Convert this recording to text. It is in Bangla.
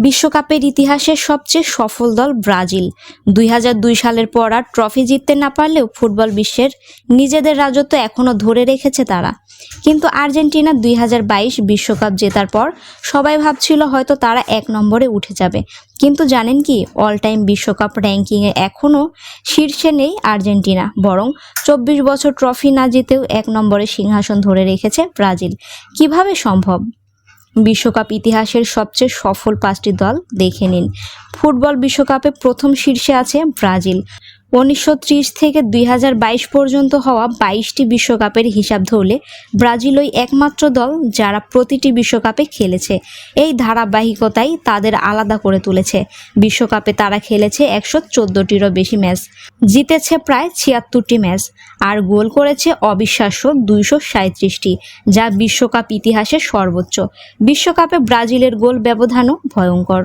বিশ্বকাপের ইতিহাসের সবচেয়ে সফল দল ব্রাজিল। 2002 সালের পর আর ট্রফি জিততে না পারলেও ফুটবল বিশ্বের নিজেদের রাজত্ব এখনও ধরে রেখেছে তারা। কিন্তু আর্জেন্টিনা 2022 বিশ্বকাপ জেতার পর সবাই ভাবছিল হয়তো তারা 1 নম্বরে উঠে যাবে। কিন্তু জানেন কি, অল টাইম বিশ্বকাপ র্যাঙ্কিংয়ে এখনও শীর্ষে নেই আর্জেন্টিনা, বরং 24 বছর ট্রফি না জিতেও 1 নম্বরে সিংহাসন ধরে রেখেছে ব্রাজিল। কিভাবে সম্ভব? বিশ্বকাপ ইতিহাসের সবচেয়ে সফল 5টি দল দেখে নিন। ফুটবল বিশ্বকাপে প্রথম শীর্ষে আছে ব্রাজিল। 1930 থেকে 2022 পর্যন্ত হওয়া 22টি বিশ্বকাপের হিসাব ধরলে ব্রাজিল ওই একমাত্র দল যারা প্রতিটি বিশ্বকাপে খেলেছে। এই ধারাবাহিকতাই তাদের আলাদা করে তুলেছে। বিশ্বকাপে তারা খেলেছে 114টিরও বেশি ম্যাচ, জিতেছে প্রায় 76টি ম্যাচ, আর গোল করেছে অবিশ্বাস্য 237টি, যা বিশ্বকাপ ইতিহাসের সর্বোচ্চ। বিশ্বকাপে ব্রাজিলের গোল ব্যবধানও ভয়ঙ্কর।